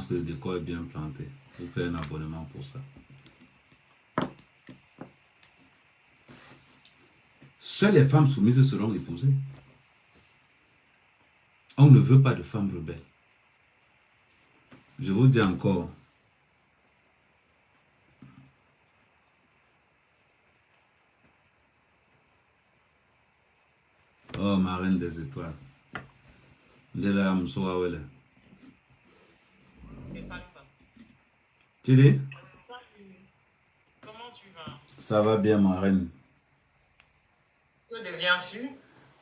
pense que le décor est bien planté. Vous payez un abonnement pour ça. Seules les femmes soumises seront épousées. On ne veut pas de femmes rebelles. Je vous dis encore. Oh, ma reine des étoiles. Tu dis? Comment tu vas? Ça va bien, ma reine. Que deviens-tu?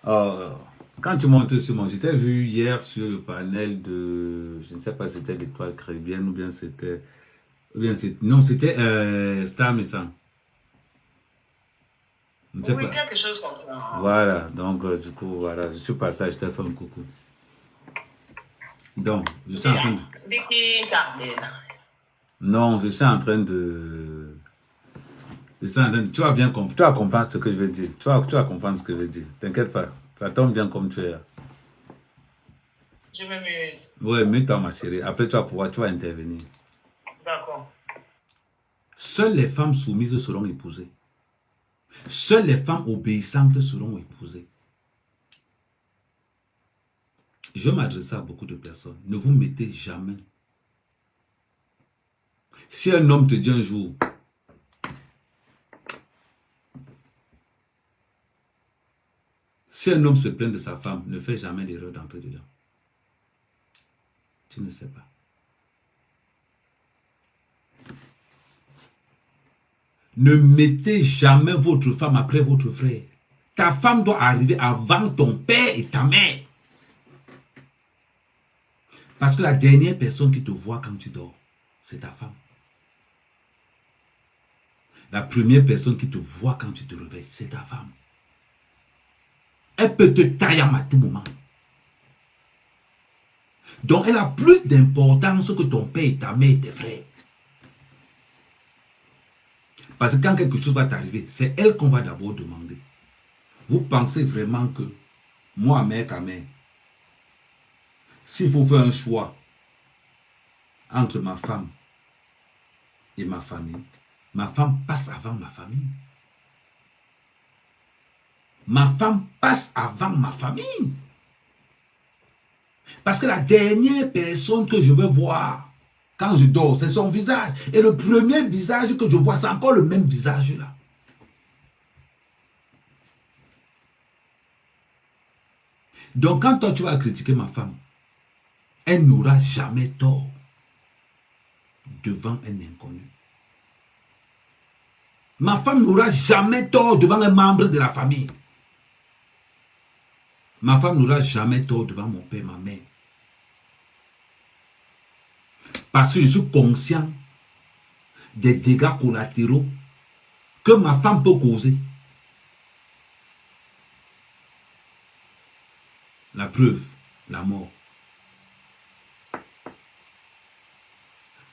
Oh, quand tu montes sur moi, je t'ai vu hier sur le panel de, je ne sais pas si c'était l'étoile caribéenne ou bien c'était, non, c'était Star Messant. Je ne sais Oui, pas. quelque chose comme ça. Voilà, donc du coup, voilà, je suis passé, je t'ai fait un coucou. Donc, je suis en train de... Non, je suis en train de... Tu vas bien comprendre, tu vas comprendre ce que je veux dire. Tu vas comprendre ce que je veux dire. T'inquiète pas, ça tombe bien comme tu es là. Je m'amuse. Ouais, mets-toi ma chérie. Après, tu vas intervenir. D'accord. Seules les femmes soumises seront épousées. Seules les femmes obéissantes seront épousées. Je m'adresse à beaucoup de personnes. Ne vous mettez jamais. Si un homme te dit un jour, si un homme se plaint de sa femme, ne fais jamais l'erreur d'entrer dedans. Tu ne sais pas. Ne mettez jamais votre femme après votre frère. Ta femme doit arriver avant ton père et ta mère. Parce que la dernière personne qui te voit quand tu dors, c'est ta femme. La première personne qui te voit quand tu te réveilles, c'est ta femme. Elle peut te tailler à tout moment. Donc, elle a plus d'importance que ton père et ta mère et tes frères. Parce que quand quelque chose va t'arriver, c'est elle qu'on va d'abord demander. Vous pensez vraiment que moi, mère, ta mère, s'il faut faire un choix entre ma femme et ma famille, ma femme passe avant ma famille. Ma femme passe avant ma famille. Parce que la dernière personne que je veux voir quand je dors, c'est son visage. Et le premier visage que je vois, c'est encore le même visage là. Donc quand toi tu vas critiquer ma femme, elle n'aura jamais tort devant un inconnu. Ma femme n'aura jamais tort devant un membre de la famille. Ma femme n'aura jamais tort devant mon père, ma mère. Parce que je suis conscient des dégâts collatéraux que ma femme peut causer. La preuve, la mort.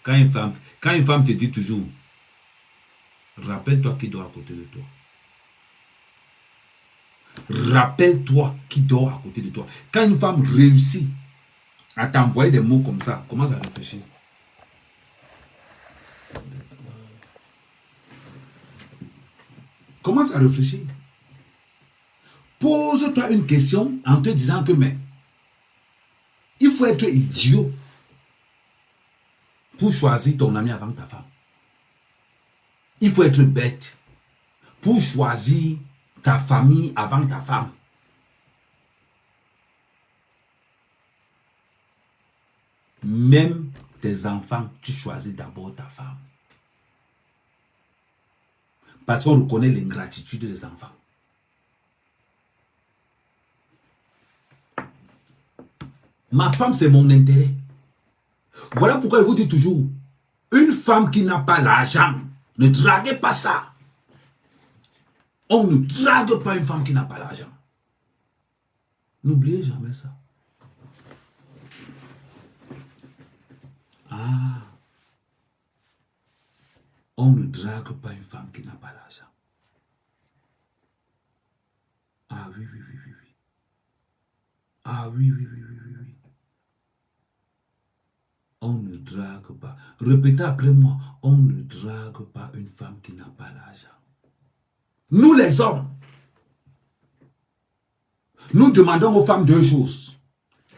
Quand une femme te dit toujours, rappelle-toi qui dort à côté de toi. Rappelle-toi qui dort à côté de toi. Quand une femme réussit à t'envoyer des mots comme ça, commence à réfléchir. Commence à réfléchir. Pose-toi une question en te disant que mais il faut être idiot pour choisir ton ami avant ta femme. Il faut être bête pour choisir ta famille avant ta femme. Même tes enfants, tu choisis d'abord ta femme. Parce qu'on reconnaît l'ingratitude des enfants. Ma femme, c'est mon intérêt. Voilà pourquoi je vous dis toujours, une femme qui n'a pas l'argent, ne draguez pas ça. On ne drague pas une femme qui n'a pas l'argent. N'oubliez jamais ça. Ah. On ne drague pas une femme qui n'a pas l'argent. Ah oui, oui, oui, oui, oui. Ah oui, oui, oui, oui, oui, oui. On ne drague pas. Répétez après moi. On ne drague pas une femme qui n'a pas l'argent. Nous les hommes, nous demandons aux femmes deux choses.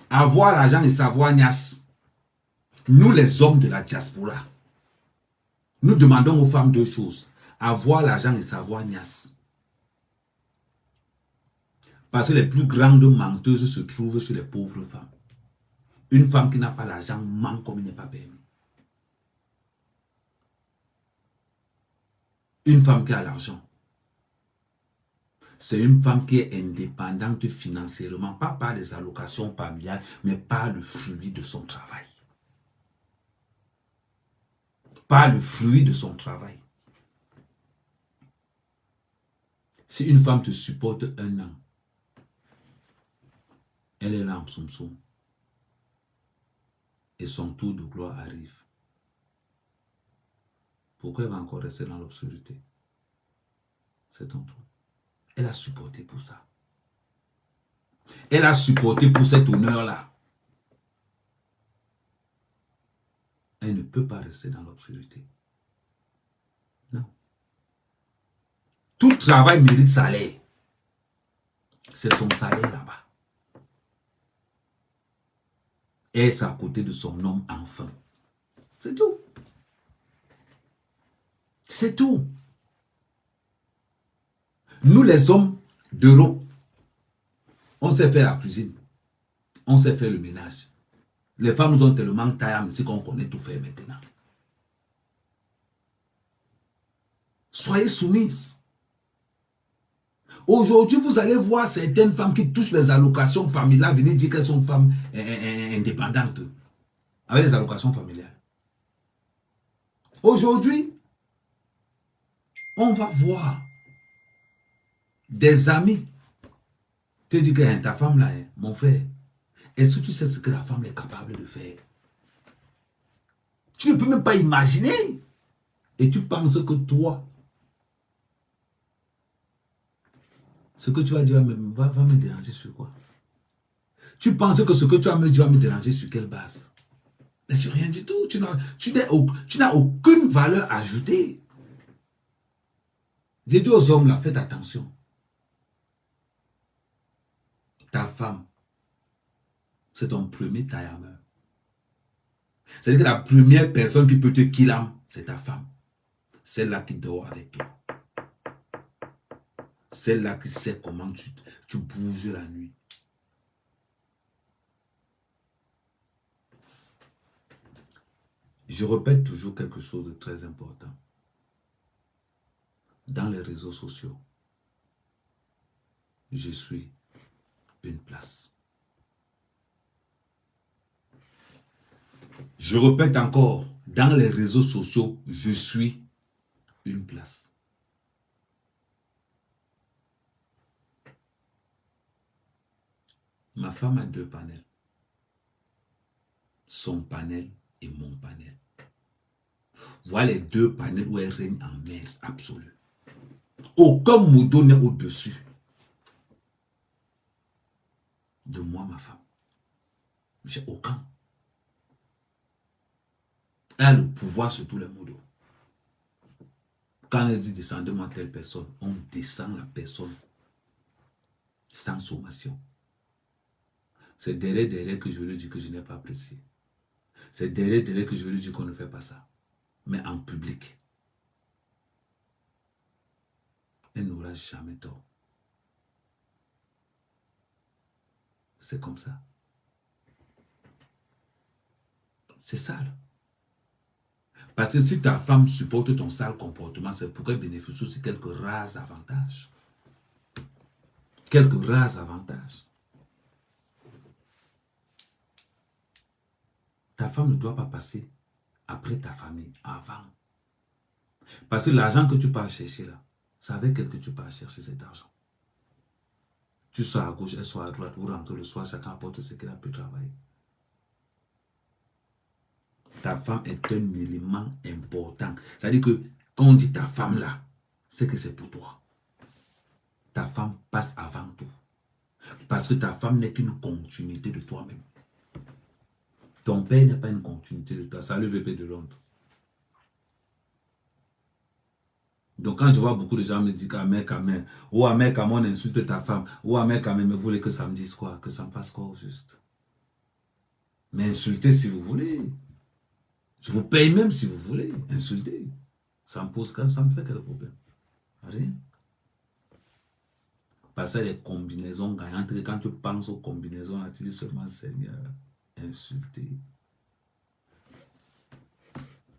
Avoir l'argent et savoir niasse. Nous les hommes de la diaspora, nous demandons aux femmes deux choses. Avoir l'argent et savoir niasse. Parce que les plus grandes menteuses se trouvent chez les pauvres femmes. Une femme qui n'a pas l'argent ment comme il n'est pas permis. Une femme qui a l'argent, c'est une femme qui est indépendante financièrement, pas par les allocations familiales, mais par le fruit de son travail. Par le fruit de son travail. Si une femme te supporte un an, elle est là en soum-soum, et son tour de gloire arrive. Pourquoi elle va encore rester dans l'obscurité? C'est ton tour. Elle a supporté pour ça. Elle a supporté pour cet honneur-là. Elle ne peut pas rester dans l'obscurité. Non. Tout travail mérite salaire. C'est son salaire là-bas. Être à côté de son homme enfin. C'est tout. C'est tout. Nous les hommes d'Europe, on sait faire la cuisine. On sait faire le ménage. Les femmes nous ont tellement taillé ici qu'on connaît tout faire maintenant. Soyez soumises. Aujourd'hui, vous allez voir certaines femmes qui touchent les allocations familiales venir dire qu'elles sont femmes indépendantes avec les allocations familiales. Aujourd'hui, on va voir des amis te dire que ta femme là, mon frère, est-ce que tu sais ce que la femme est capable de faire? Tu ne peux même pas imaginer. Et tu penses que toi, ce que tu vas dire va me déranger sur quoi? Tu penses que ce que tu vas me dire va me déranger sur quelle base? Mais sur rien du tout. Tu n'as aucune valeur ajoutée. J'ai dit aux hommes là, faites attention. Ta femme, c'est ton premier taillameur. C'est-à-dire que la première personne qui peut te killer, c'est ta femme. Celle-là qui dort avec toi. Celle-là qui sait comment tu bouges la nuit. Je répète toujours quelque chose de très important. Dans les réseaux sociaux, je suis une place. Je répète encore, dans les réseaux sociaux, je suis une place. Ma femme a deux panels. Son panel et mon panel. Voilà les deux panels où elle règne en maître absolue. Aucun modo n'est au-dessus de moi, ma femme. J'ai aucun. Elle a le pouvoir sur tous les modos. Quand elle dit descendez-moi telle personne, on descend la personne sans sommation. C'est derrière que je lui dis que je n'ai pas apprécié. C'est derrière que je lui dis qu'on ne fait pas ça. Mais en public, elle n'aura jamais tort. C'est comme ça. C'est sale. Parce que si ta femme supporte ton sale comportement, c'est pour qu'elle bénéficie aussi quelques rares avantages. Quelques rares avantages. Ta femme ne doit pas passer après ta famille, avant. Parce que l'argent que tu pars chercher là, c'est avec elle que tu pars chercher cet argent. Tu sois à gauche, elle soit à droite, vous rentrez le soir, chacun apporte ce qu'il a pu travailler. Ta femme est un élément important. C'est-à-dire que quand on dit ta femme là, c'est que c'est pour toi. Ta femme passe avant tout. Parce que ta femme n'est qu'une continuité de toi-même. Ton père n'est pas une continuité de toi. Salut VP de Londres. Donc quand je vois beaucoup de gens me dire qu'Amer Kamer, ou Amer Kamer, on insulte ta femme, ou Amer Kamer, mais vous voulez que ça me dise quoi? Que ça me fasse quoi au juste? Mais insultez si vous voulez. Je vous paye même si vous voulez. Insultez. Ça me pose quand même, ça me fait quel problème? Rien. Passer les combinaisons gagnantes, quand tu penses aux combinaisons, là, tu dis seulement Seigneur, insulter.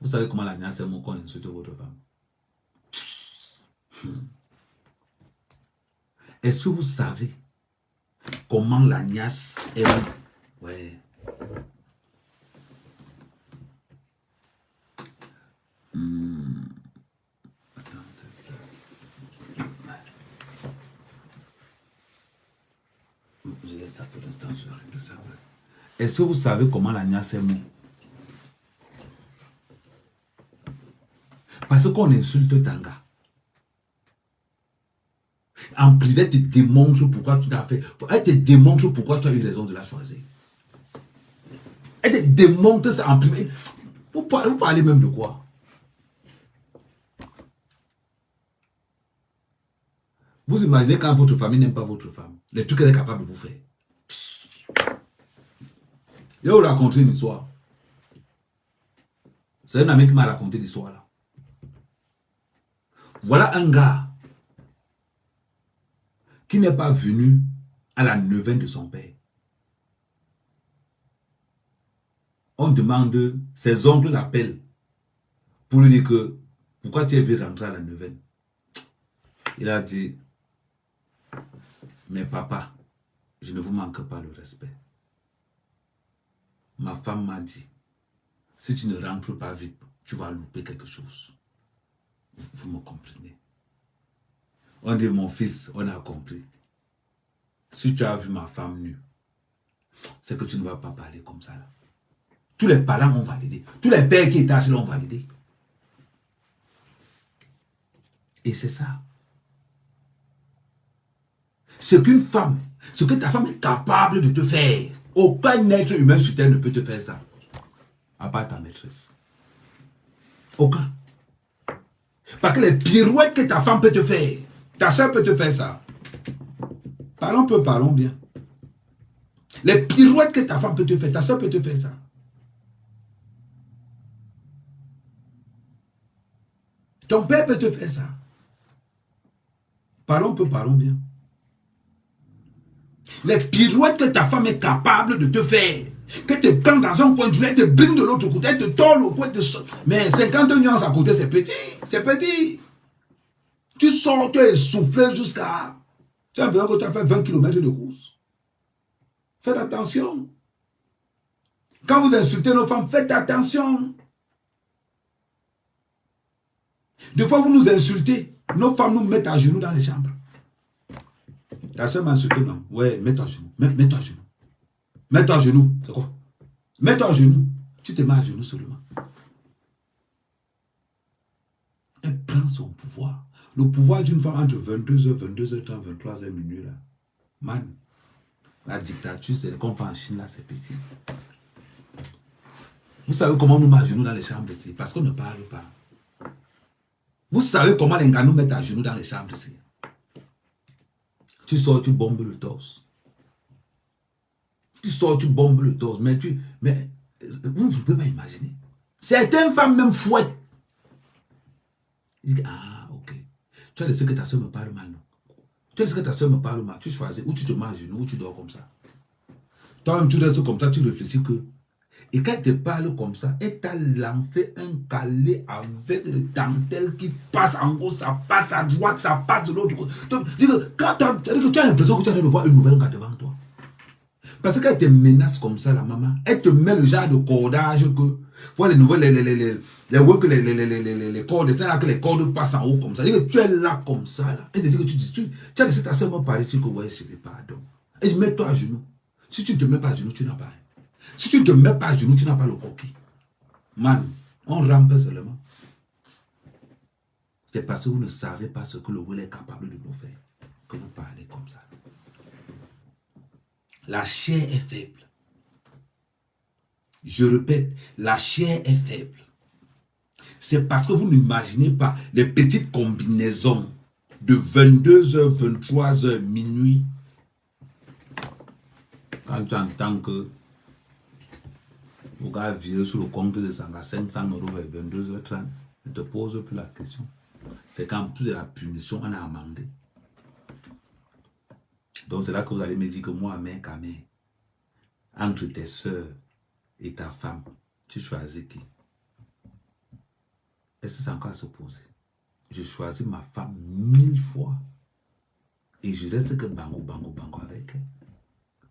Vous savez comment la niasse est mon qu'on insulte votre femme? Est-ce que vous savez comment la niasse est mon... Ouais. Attends, ça. Je laisse ça pour l'instant, je vais régler ça. Est-ce que vous savez comment la niasse est mon? Parce qu'on insulte Tanga. En privé, elle te démontre pourquoi tu l'as fait. Elle te démontre pourquoi tu as eu raison de la choisir. Elle te démontre ça en privé. Vous parlez même de quoi? Vous imaginez quand votre famille n'aime pas votre femme, les trucs qu'elle est capable de vous faire. Je vais vous raconter une histoire. C'est un ami qui m'a raconté l'histoire là. Voilà un gars qui n'est pas venu à la neuvaine de son père. On demande, ses oncles l'appellent pour lui dire que pourquoi tu es venu rentrer à la neuvaine. Il a dit, mais papa, je ne vous manque pas le respect. Ma femme m'a dit, si tu ne rentres pas vite, tu vas louper quelque chose. Vous me comprenez? On dit, mon fils, on a compris. Si tu as vu ma femme nue, c'est que tu ne vas pas parler comme ça là. Tous les parents ont validé. Tous les pères qui étaient assis l'ont validé. Et c'est ça. Ce qu'une femme, ce que ta femme est capable de te faire, aucun être humain sur terre ne peut te faire ça. À part ta maîtresse. Aucun. Parce que les pirouettes que ta femme peut te faire, ta soeur peut te faire ça. Parlons peu, parlons bien. Les pirouettes que ta femme peut te faire, ta soeur peut te faire ça. Ton père peut te faire ça. Parlons peu, parlons bien. Les pirouettes que ta femme est capable de te faire, qu'elle te prend dans un coin, elle te bring de l'autre côté, elle te tord le coin, mais 50 nuances à côté, c'est petit, c'est petit. Tu sors, tu es essoufflé jusqu'à... Tu as l'impression que tu as fait 20 km de course. Faites attention. Quand vous insultez nos femmes, faites attention. Des fois, vous nous insultez, nos femmes nous mettent à genoux dans les chambres. Ta soeur m'a insulté, non? Ouais, mets-toi à genoux. Mets-toi à genoux. Mets-toi à genoux. C'est quoi? Mets-toi à genoux. Tu te mets à genoux seulement. Elle prend son pouvoir. Le pouvoir d'une femme entre 22h, 22h30, 23h, minuit, là. Man, la dictature, c'est comme en Chine, là, c'est petit. Vous savez comment nous mettons à genoux dans les chambres ici? Parce qu'on ne parle pas. Vous savez comment les gars nous mettent à genoux dans les chambres ici? Tu sors, tu bombes le torse. Tu sors, tu bombes le torse. Mais vous ne pouvez pas imaginer. Certaines femmes même fouettent. Il dit, ah, ok. Tu as laissé que ta soeur me parle mal, non? Tu as laissé que ta soeur me parle mal. Tu choisis, ou tu te mets à genoux, ou tu dors comme ça. Toi-même, tu restes comme ça, tu réfléchis que... Et quand elle te parle comme ça, elle t'a lancé un calé avec le dentelle qui passe en haut, ça passe à droite, ça passe de l'autre côté. Quand tu as l'impression que tu as de voir une nouvelle gars devant toi. Parce qu'elle te menace comme ça, la maman. Elle te met le genre de cordage que... Voilà les nouvelles, les cordes, c'est là que les cordes passent en haut comme ça. Tu es là comme ça, là. Elle te dit que tu as laissé ta soeur me parler, tu dis que ouais, chérie, pardon. Et mets-toi à genoux. Si tu ne te mets pas à genoux, tu n'as pas rien. Si tu ne te mets pas à genoux, tu n'as pas le coquille. Man, on rampe seulement. C'est parce que vous ne savez pas ce que le will est capable de nous faire que vous parlez comme ça. La chair est faible. Je répète, la chair est faible. C'est parce que vous n'imaginez pas les petites combinaisons de 22h, 23h, minuit. Quand tu entends que le gars vire sur le compte de Sanga 500 € vers 22h30, ne te pose plus la question. C'est qu'en plus de la punition, on a amendé. Donc c'est là que vous allez me dire que moi, mec, entre tes soeurs et ta femme, tu choisis qui? Est-ce que c'est encore à se poser? Je choisis ma femme 1000 fois. Et je reste que bango avec elle.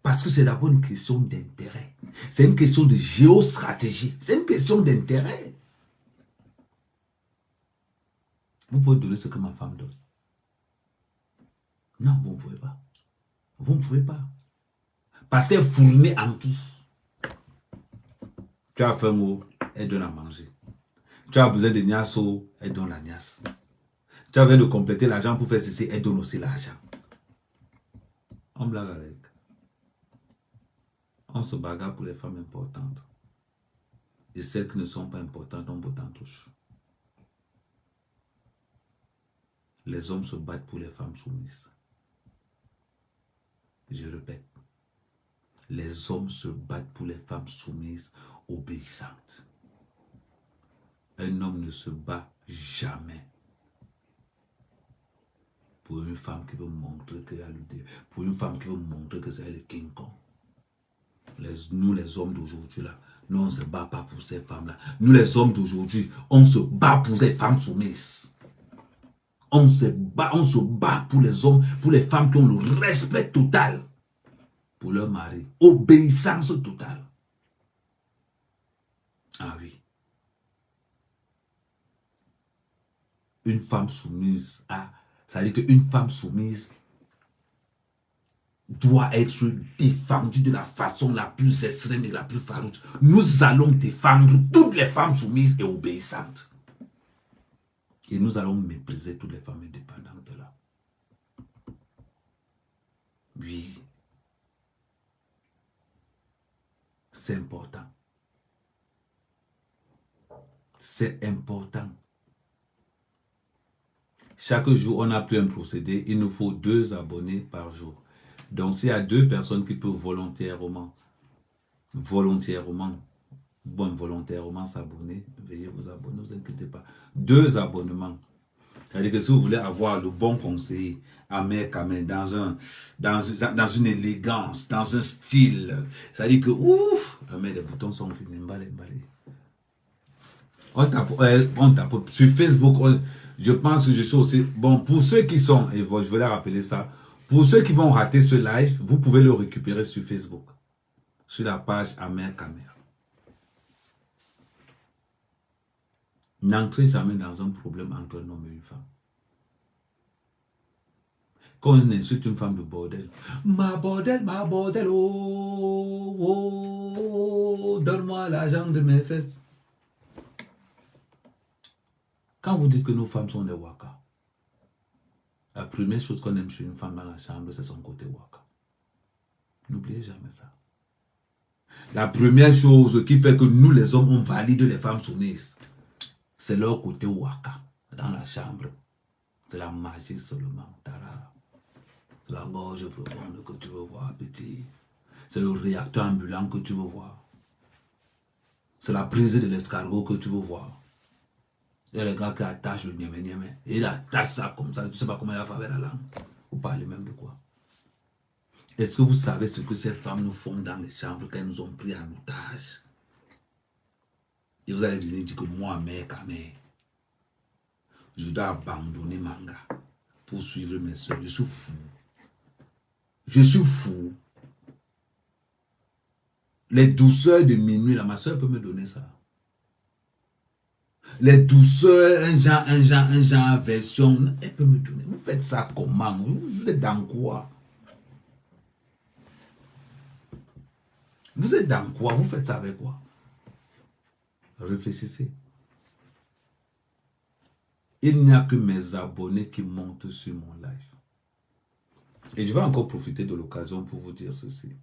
Parce que c'est d'abord une question d'intérêt. C'est une question de géostratégie. C'est une question d'intérêt. Vous pouvez donner ce que ma femme donne. Non, vous ne pouvez pas. Vous ne pouvez pas. Parce qu'elle fournit en tout. Tu as faim, elle donne à manger. Tu as besoin de niasso, elle donne la niasse. Tu as besoin de compléter l'argent pour faire ceci, elle donne aussi l'argent. On blague avec. On se bagarre pour les femmes importantes. Et celles qui ne sont pas importantes, on botte en touche. Les hommes se battent pour les femmes soumises. Je répète. Les hommes se battent pour les femmes soumises, obéissantes. Un homme ne se bat jamais pour une femme qui veut montrer qu'elle a l'idée, pour une femme qui veut montrer que c'est elle le King Kong. Nous, les hommes d'aujourd'hui, là, nous, on ne se bat pas pour ces femmes-là. Nous, les hommes d'aujourd'hui, on se bat pour les femmes soumises. On se bat pour les hommes, pour les femmes qui ont le respect total pour leur mari. Obéissance totale. Ah oui. Une femme soumise à... Ça veut dire qu'une femme soumise doit être défendue de la façon la plus extrême et la plus farouche. Nous allons défendre toutes les femmes soumises et obéissantes. Et nous allons mépriser toutes les femmes indépendantes là. Oui. C'est important. C'est important. Chaque jour, on a pris un procédé. Il nous faut 2 abonnés par jour. Donc, s'il y a 2 personnes qui peuvent volontairement s'abonner, veuillez vous abonner, ne vous inquiétez pas. 2 abonnements. C'est-à-dire que si vous voulez avoir le bon conseiller, Ahmed Kamel, dans une élégance, dans un style, c'est-à-dire que, ouf, les boutons sont finis, mballé. On tape sur Facebook, je pense que je suis aussi, bon, pour ceux qui sont, et je vais leur rappeler ça, pour ceux qui vont rater ce live, vous pouvez le récupérer sur Facebook, sur la page Ahmed Kamel. N'entrez jamais dans un problème entre un homme et une femme. Quand on insulte une femme de bordel, ma bordel, oh, oh, donne-moi l'argent de mes fesses. Quand vous dites que nos femmes sont des waka, la première chose qu'on aime chez une femme dans la chambre, c'est son côté waka. N'oubliez jamais ça. La première chose qui fait que nous, les hommes, on valide les femmes soumises, c'est leur côté waka dans la chambre. C'est la magie seulement. Tara. C'est la gorge profonde que tu veux voir, petit. C'est le réacteur ambulant que tu veux voir. C'est la prise de l'escargot que tu veux voir. Il y a les gars qui attachent le niémé. Et il attache ça comme ça. Je ne sais pas comment il a fait avec la langue. Vous parlez même de quoi? Est-ce que vous savez ce que ces femmes nous font dans les chambres quand elles nous ont pris en otage? Et vous allez venir dire que moi, mec, je dois abandonner Manga pour suivre mes soeurs. Je suis fou. Je suis fou. Les douceurs de minuit, là, ma soeur peut me donner ça. Les douceurs, un genre version, elle peut me donner. Vous faites ça comment? Vous êtes dans quoi? Vous êtes dans quoi? Vous faites ça avec quoi? Réfléchissez. Il n'y a que mes abonnés qui montent sur mon live. Et je vais encore profiter de l'occasion pour vous dire ceci.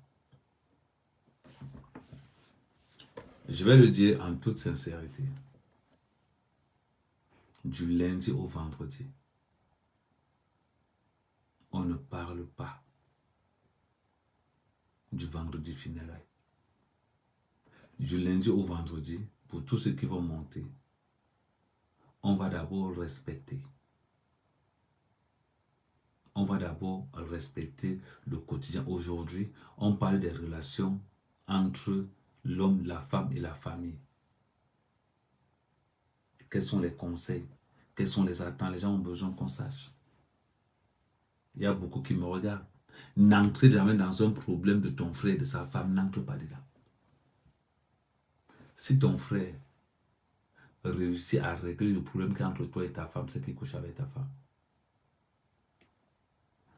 Je vais le dire en toute sincérité. Du lundi au vendredi, on ne parle pas du vendredi funérailles. Du lundi au vendredi, pour tous ceux qui vont monter, on va d'abord respecter. On va d'abord respecter le quotidien. Aujourd'hui, on parle des relations entre l'homme, la femme et la famille. Quels sont les conseils? Quelles sont les attentes? Les gens ont besoin qu'on sache. Il y a beaucoup qui me regardent. N'entrez jamais dans un problème de ton frère et de sa femme. N'entre pas dedans. Si ton frère réussit à régler le problème qu'il y a entre toi et ta femme, c'est qu'il couche avec ta femme.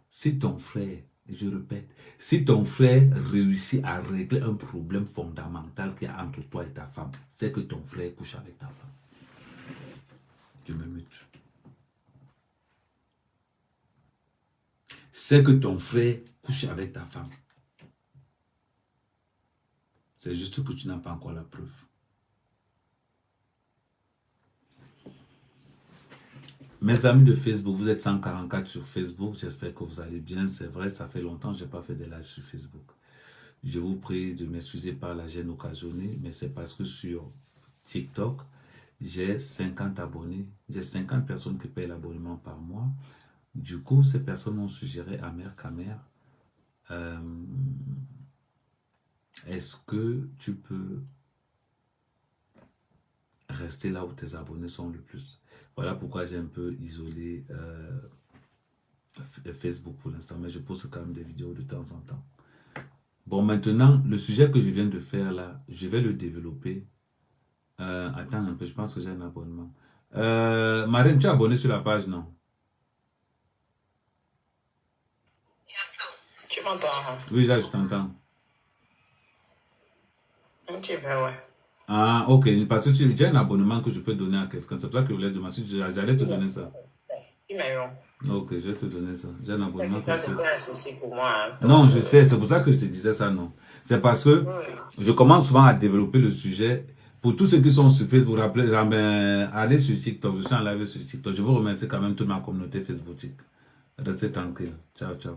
Si ton frère, et je répète, si ton frère réussit à régler un problème fondamental qu'il y a entre toi et ta femme, c'est que ton frère couche avec ta femme. Je me mute. C'est que ton frère couche avec ta femme. C'est juste que tu n'as pas encore la preuve. Mes amis de Facebook, vous êtes 144 sur Facebook. J'espère que vous allez bien. C'est vrai, ça fait longtemps que je n'ai pas fait de live sur Facebook. Je vous prie de m'excuser par la gêne occasionnée, mais c'est parce que sur TikTok, j'ai 50 abonnés. J'ai 50 personnes qui payent l'abonnement par mois. Du coup, ces personnes m'ont suggéré à Mère Camère, est-ce que tu peux rester là où tes abonnés sont le plus? Voilà pourquoi j'ai un peu isolé Facebook pour l'instant, mais je poste quand même des vidéos de temps en temps. Bon, maintenant, le sujet que je viens de faire là, je vais le développer. Attends un peu, je pense que j'ai un abonnement. Marine, tu es abonné sur la page, non? Tu m'entends? Hein? Oui, là, je t'entends. Un petit peu, ouais. Ah, ok, parce que j'ai un abonnement que je peux donner à quelqu'un. C'est pour ça que je voulais demander, j'allais te donner ça. Ok, je vais te donner ça. J'ai un abonnement que je peux... un souci pour moi. Hein, non, je sais, c'est pour ça que je te disais ça, non. C'est parce que je commence souvent à développer le sujet. Pour tous ceux qui sont sur Facebook, rappelez, allez sur TikTok, je suis en live sur TikTok. Je vous remercie quand même toute ma communauté Facebook. Restez tranquille. Ciao, ciao.